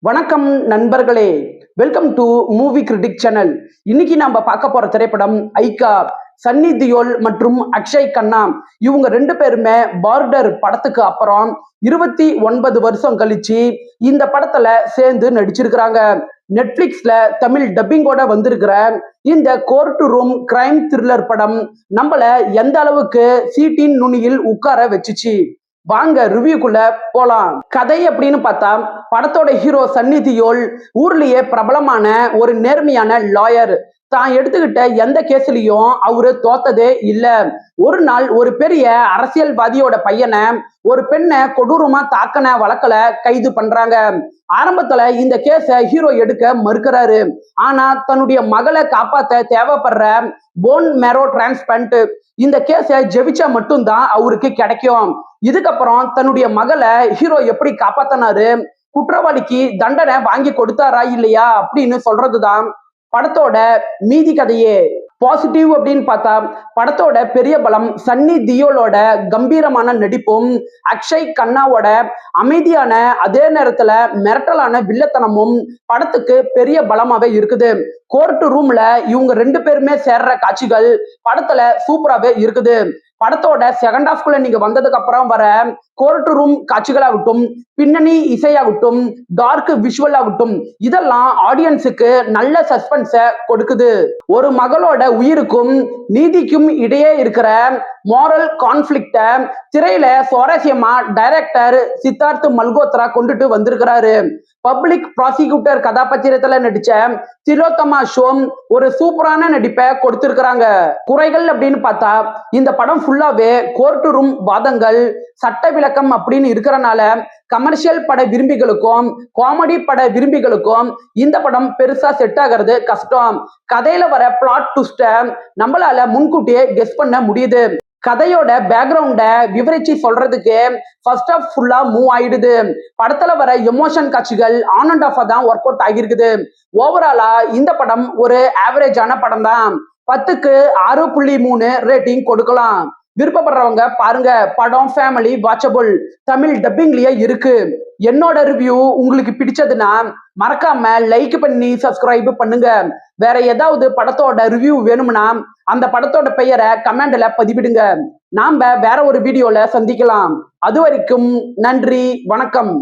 வணக்கம் நண்பர்களே, welcome to movie critic channel. இன்னைக்கு நாம பார்க்க போற திரைப்படம் ஐகா. சன்னி தியோல் மற்றும் அக்ஷய் கண்ணா இவங்க ரெண்டு பேருமே பார்டர் படத்துக்கு அப்புறம் 29 வருஷம் கழிச்சு இந்த படத்துல சேர்ந்து நடிச்சிருக்கிறாங்க. நெட்ஃபிளிக்ஸ்ல தமிழ் டப்பிங்கோட வந்திருக்கிற இந்த கோர்ட் ரூம் கிரைம் த்ரில்லர் படம் நம்மள எந்த அளவுக்கு சீட்டின் நுனியில் உட்கார வச்சுச்சு. வாங்க ரிவ்யூக்குள்ள போலாம். கதை அப்படின்னு பார்த்தா, படத்தோட ஹீரோ சன்னி தியோல் ஊர்லயே பிரபலமான ஒரு நேர்மையான லாயர். தான் எடுத்துக்கிட்ட எந்த கேஸ்லயும் அவரு தோத்ததே இல்ல. ஒரு நாள் ஒரு பெரிய அரசியல்வாதியோட பையனை ஒரு பெண்ணை கொடூரமா தாக்கன வழக்குல கைது பண்றாங்க. ஆரம்பத்துல இந்த கேஸ ஹீரோ எடுக்க மறுக்கிறாரு. ஆனா தன்னுடைய மகளை காப்பாத்த தேவைப்படுற போன் மேரோ டிரான்ஸ்பிளான்ட் இந்த கேஸ ஜெயிச்சா மட்டும்தான் அவருக்கு கிடைக்கும். இதுக்கப்புறம் தன்னுடைய மகளை ஹீரோ எப்படி காப்பாத்தினாரு, குற்றவாளிக்கு தண்டனை வாங்கி கொடுத்தாரா இல்லையா அப்படின்னு சொல்றதுதான் படத்தோட மீதி கதையே. பாசிட்டிவ் அப்படின்னு பார்த்தா, படத்தோட பெரிய பலம் சன்னி தியோலோட கம்பீரமான நடிப்பும் அக்ஷய் கண்ணாவோட அமைதியான அதே நேரத்துல மிரட்டலான வில்லத்தனமும் படத்துக்கு பெரிய பலமாவே இருக்குது. கோர்ட் ரூம்ல இவங்க ரெண்டு பேருமே சேர்ற காட்சிகள் படத்துல சூப்பராகவே இருக்குது. படத்தோட செகண்ட் ஹாஃப்குள்ள நீங்க வந்ததுக்கு அப்புறம் வர கோர்ட் ரூம் காட்சிகளாகட்டும், பின்னணி இசையாகட்டும், டார்க் விஷுவல் ஆகட்டும், இதெல்லாம் ஆடியன்ஸுக்கு நல்ல சஸ்பென்ஸை கொடுக்குது. ஒரு மகளோட உயிருக்கும் நீதிக்கும் இடையே இருக்கிற மாரல் கான்ஃபிளிக்ட திரையில சுவாரஸ்யமா டைரக்டர் சித்தார்த் மல்கோத்ரா கொண்டுட்டு வந்திருக்கிறாரு. பப்ளிக் ப்ராசிக்யூட்டர் கதாபாத்திரத்துல நடிச்ச திலோத்தமா ஷோம் ஒரு சூப்பரான நடிப்பை கொடுத்திருக்கிறாங்க. குறைகள் அப்படின்னு பார்த்தா, இந்த படம் ஃபுல்லாவே கோர்ட் ரூம் வாதங்கள், சட்ட விளக்கம் அப்படின்னு இருக்கிறனால கமர்ஷியல் பட விரும்பிகளுக்கும் காமெடி பட விரும்பிகளுக்கும் இந்த படம் பெருசா செட் ஆகிறது கஷ்டம். கதையில வர பிளாட் ட்விஸ்ட நம்மளால முன்கூட்டியே கெஸ் பண்ண முடியுது. கதையோட பேக்ரவுண்ட விவரிச்சு சொல்றதுக்கு ஃபர்ஸ்ட் ஆஃப் ஃபுல்லா மூவ் ஆயிடுது. படத்துல வர எமோஷன் காட்சிகள் ஆன் அண்ட் ஆஃபா தான் ஒர்க் அவுட் ஆகிருக்குது. ஓவராலா இந்த படம் ஒரு ஆவரேஜான படம் தான். 10க்கு 6.3 ரேட்டிங் கொடுக்கலாம். விருப்பப்படுறவங்க பாருங்க. படம் ஃபேமிலி வாட்சபிள், தமிழ் டப்பிங்லயே இருக்கு. என்னோட ரிவ்யூ உங்களுக்கு பிடிச்சதுன்னா மறக்காம லைக் பண்ணி சப்ஸ்கிரைப் பண்ணுங்க. வேற ஏதாவது படத்தோட ரிவ்யூ வேணும்னா அந்த படத்தோட பெயரை கமெண்ட்ல பதிவிடுங்க. நாம வேற ஒரு வீடியோல சந்திக்கலாம். அது வரைக்கும் நன்றி, வணக்கம்.